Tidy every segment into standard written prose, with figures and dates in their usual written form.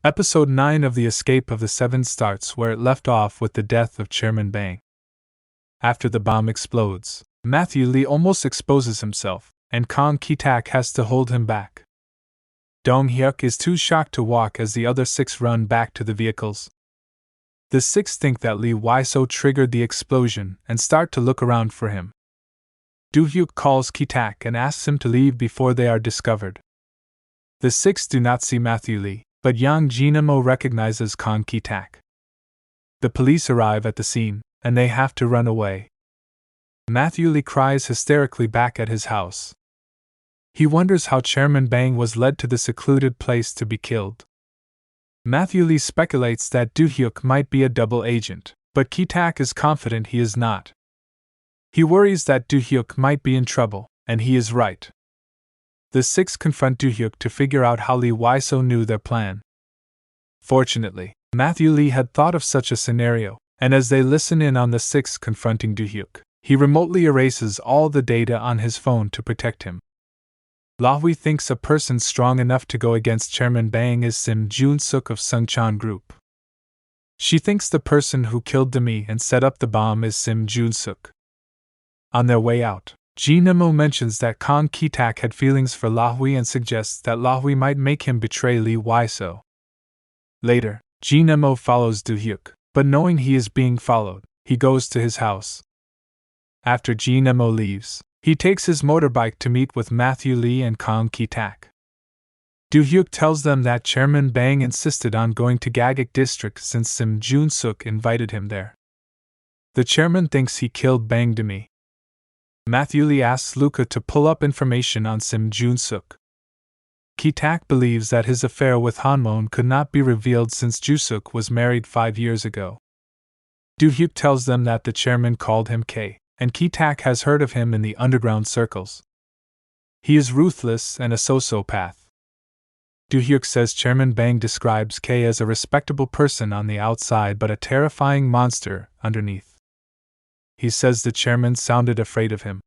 Episode 9 of The Escape of the Seven starts where it left off with the death of Chairman Bang. After the bomb explodes, Matthew Lee almost exposes himself, and Kong Ki-tak has to hold him back. Dong Hyuk is too shocked to walk as the other 6 run back to the vehicles. The 6 think that Lee Wai-so triggered the explosion and start to look around for him. Do-hyuk calls Ki-tak and asks him to leave before they are discovered. The 6 do not see Matthew Lee, but Yang Jinamo recognizes Kong Ki-tak. The police arrive at the scene, and they have to run away. Matthew Lee cries hysterically back at his house. He wonders how Chairman Bang was led to the secluded place to be killed. Matthew Lee speculates that Do-hyuk might be a double agent, but Ki-tak is confident he is not. He worries that Do-hyuk might be in trouble, and he is right. The 6 confront Do-hyuk to figure out how Lee Wai-so knew their plan. Fortunately, Matthew Lee had thought of such a scenario, and as they listen in on the 6 confronting Do-hyuk, he remotely erases all the data on his phone to protect him. Lahwi thinks a person strong enough to go against Chairman Bang is Sim Jun-suk of Sungchan Group. She thinks the person who killed Demi and set up the bomb is Sim Jun-suk. On their way out, Jinamo mentions that Kong Ki-tak had feelings for Lahwi and suggests that Lahwi might make him betray Lee Wai-so. Later, Jinamo follows Do-hyuk, but knowing he is being followed, he goes to his house. After Jinamo leaves, he takes his motorbike to meet with Matthew Lee and Kong Ki-tak. Do-hyuk tells them that Chairman Bang insisted on going to Gagak District since Sim Jun-suk invited him there. The chairman thinks he killed Bang Demi. Matthew Lee asks Luca to pull up information on Sim Jun-suk. Ki-tak believes that his affair with Hanmon could not be revealed since Ju-suk was married 5 years ago. Do-hyuk tells them that the chairman called him K, and Ki-tak has heard of him in the underground circles. He is ruthless and a sociopath. Do-hyuk says Chairman Bang describes K as a respectable person on the outside but a terrifying monster underneath. He says the chairman sounded afraid of him.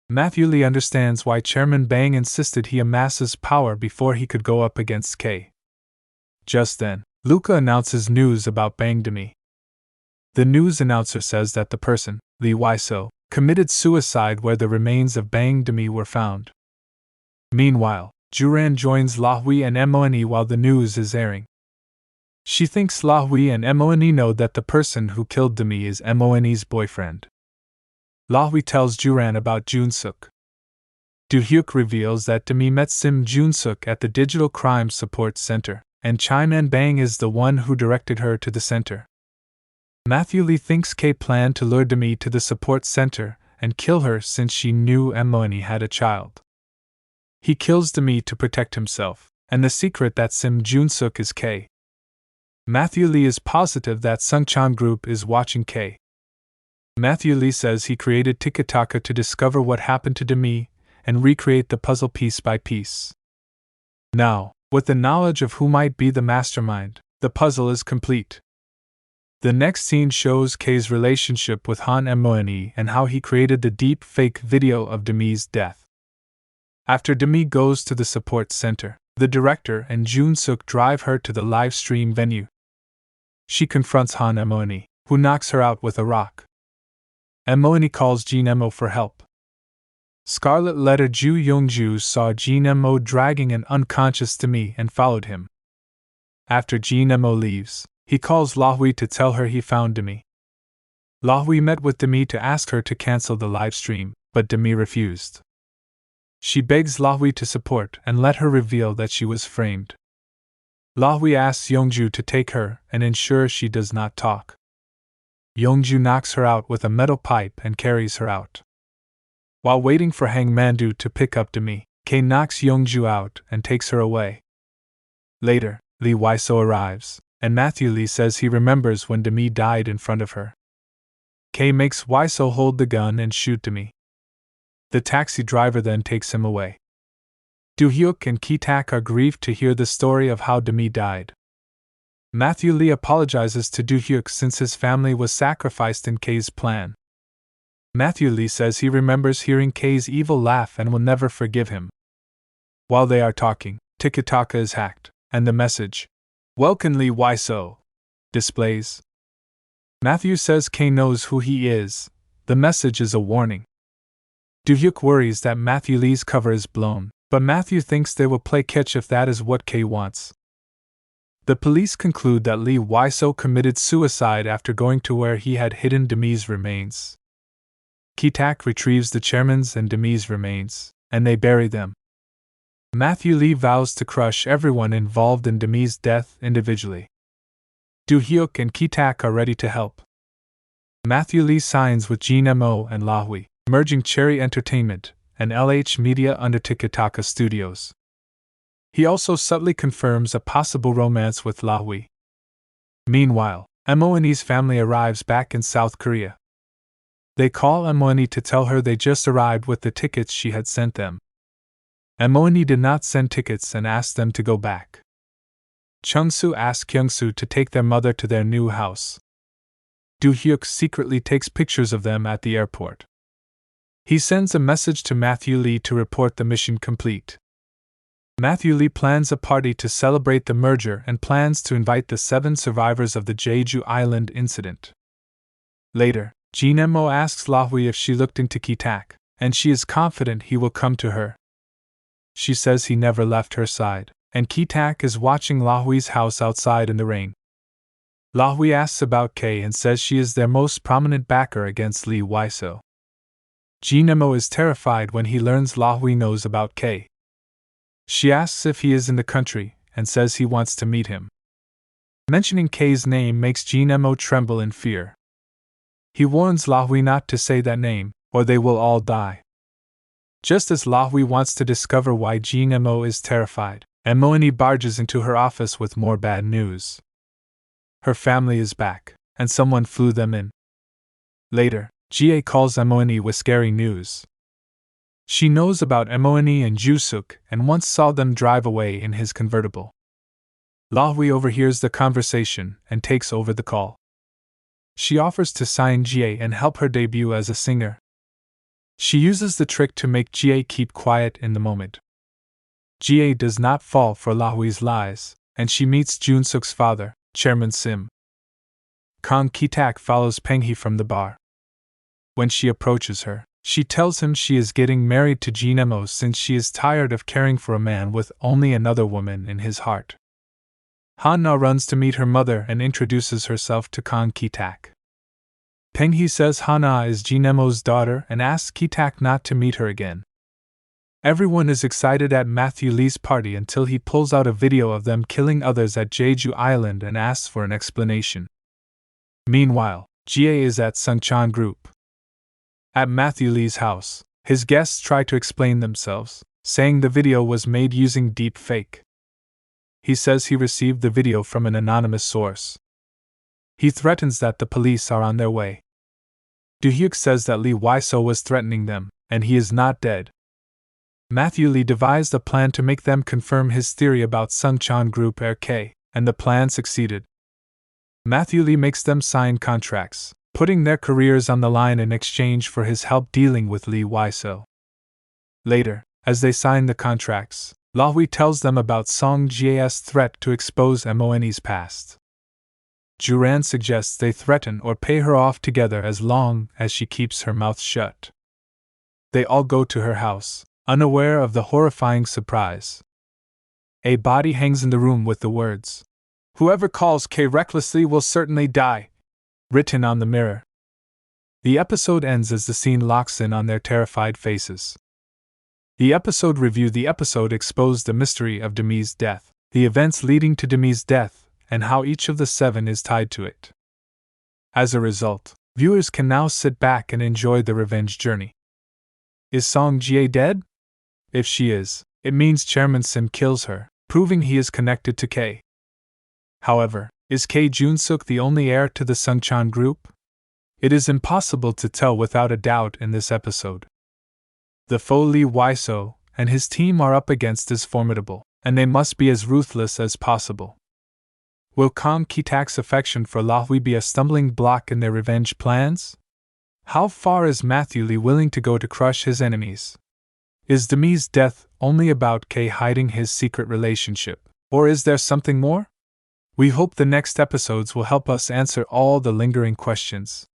Matthew Lee understands why Chairman Bang insisted he amasses power before he could go up against K. Just then, Luca announces news about Bang Demi. The news announcer says that the person, Lee Wai-so, committed suicide where the remains of Bang Demi were found. Meanwhile, Juran joins Lahwi and Mon while the news is airing. She thinks Lahwi and Mon know that the person who killed Demi is Mon's boyfriend. Lahwi tells Juran about Jun-suk. Do-hyuk reveals that Demi met Sim Jun-suk at the Digital Crime Support Center, and Chairman Bang is the one who directed her to the center. Matthew Lee thinks K planned to lure Demi to the support center and kill her since she knew Mon had a child. He kills Demi to protect himself, and the secret that Sim Jun-suk is K. Matthew Lee is positive that Sungchan Group is watching K. Matthew Lee says he created Tiki-taka to discover what happened to Demi and recreate the puzzle piece by piece. Now, with the knowledge of who might be the mastermind, the puzzle is complete. The next scene shows K's relationship with Han Mon and how he created the deep fake video of Demi's death. After Demi goes to the support center, the director and Jun-suk drive her to the live stream venue. She confronts Han Mon, who knocks her out with a rock. Mon calls Jinemo for help. Scarlet Letter Ju Youngju saw Jinemo dragging an unconscious Demi and followed him. After Jinemo leaves, he calls Lahwi to tell her he found Demi. Lahwi met with Demi to ask her to cancel the live stream, but Demi refused. She begs Lahwi to support and let her reveal that she was framed. Lahwi asks Youngju to take her and ensure she does not talk. Youngju knocks her out with a metal pipe and carries her out. While waiting for Hang Mandu to pick up Demi, K knocks Youngju out and takes her away. Later, Lee Wai-so arrives, and Matthew Lee says he remembers when Demi died in front of her. K makes Wai-so hold the gun and shoot Demi. The taxi driver then takes him away. Do-hyuk and Ki-tak are grieved to hear the story of how Demi died. Matthew Lee apologizes to Do-hyuk since his family was sacrificed in K's plan. Matthew Lee says he remembers hearing K's evil laugh and will never forgive him. While they are talking, Tiki-taka is hacked, and the message, Welcome Lee Wiseau. Displays. Matthew says Kay knows who he is. The message is a warning. Do-hyuk worries that Matthew Lee's cover is blown, but Matthew thinks they will play catch if that is what Kay wants. The police conclude that Lee Wiseau committed suicide after going to where he had hidden Demi's remains. Ki-tak retrieves the chairman's and Demi's remains, and they bury them. Matthew Lee vows to crush everyone involved in Demi's death individually. Do-hyuk and Ki-tak are ready to help. Matthew Lee signs with Jin Mo and Lahui, merging Cherry Entertainment and LH Media under Tikitaka Studios. He also subtly confirms a possible romance with Lahui. Meanwhile, Mone's family arrives back in South Korea. They call Mone to tell her they just arrived with the tickets she had sent them. Mone did not send tickets and asked them to go back. Chung-soo asks Kyung-soo to take their mother to their new house. Do-hyuk secretly takes pictures of them at the airport. He sends a message to Matthew Lee to report the mission complete. Matthew Lee plans a party to celebrate the merger and plans to invite the 7 survivors of the Jeju Island incident. Later, Jin Mo asks Lahui if she looked into Ki-tak, and she is confident he will come to her. She says he never left her side, and Ki-tak is watching Lahui's house outside in the rain. Lahui asks about Kay and says she is their most prominent backer against Lee Wiseau. Jin Mo is terrified when he learns Lahui knows about Kay. She asks if he is in the country and says he wants to meet him. Mentioning Kay's name makes Jin Mo tremble in fear. He warns Lahui not to say that name, or they will all die. Just as Lahui wants to discover why Jin Mo is terrified, Mone barges into her office with more bad news. Her family is back, and someone flew them in. Later, Jie calls Mone with scary news. She knows about Mone and Jusuk and once saw them drive away in his convertible. Lahui overhears the conversation and takes over the call. She offers to sign Jie and help her debut as a singer. She uses the trick to make Jie keep quiet in the moment. Jie does not fall for Lahui's lies, and she meets Junsuk's father, Chairman Sim. Kang Ki-tak follows Peng-hee from the bar. When she approaches her, she tells him she is getting married to Jin Mo since she is tired of caring for a man with only another woman in his heart. Han-na runs to meet her mother and introduces herself to Kang Ki-tak. Peng-hee says Han-na is Jin Mo's daughter and asks Ki-tak not to meet her again. Everyone is excited at Matthew Lee's party until he pulls out a video of them killing others at Jeju Island and asks for an explanation. Meanwhile, Jie is at Sungchan Group. At Matthew Lee's house, his guests try to explain themselves, saying the video was made using deep fake. He says he received the video from an anonymous source. He threatens that the police are on their way. Do-hyuk says that Lee Wiseau was threatening them, and he is not dead. Matthew Lee devised a plan to make them confirm his theory about Sungchan Group RK, and the plan succeeded. Matthew Lee makes them sign contracts, putting their careers on the line in exchange for his help dealing with Lee Wiseau. Later, as they sign the contracts, Lahui tells them about Song Jie's threat to expose Mone's past. Juran suggests they threaten or pay her off together as long as she keeps her mouth shut. They all go to her house, unaware of the horrifying surprise. A body hangs in the room with the words, "Whoever calls Kay recklessly will certainly die," written on the mirror. The episode ends as the scene locks in on their terrified faces. The episode review. The episode exposed the mystery of Demi's death, the events leading to Demi's death, and how each of the 7 is tied to it. As a result, viewers can now sit back and enjoy the revenge journey. Is Song Jie dead? If she is, it means Chairman Sim kills her, proving he is connected to Kay. However, is Kay Junsuk the only heir to the Sungchan Group? It is impossible to tell without a doubt in this episode. The foe Lee Wiseau and his team are up against is formidable, and they must be as ruthless as possible. Will Kang Ki-tak's affection for Lahui be a stumbling block in their revenge plans? How far is Matthew Lee willing to go to crush his enemies? Is Demi's death only about Kay hiding his secret relationship, or is there something more? We hope the next episodes will help us answer all the lingering questions.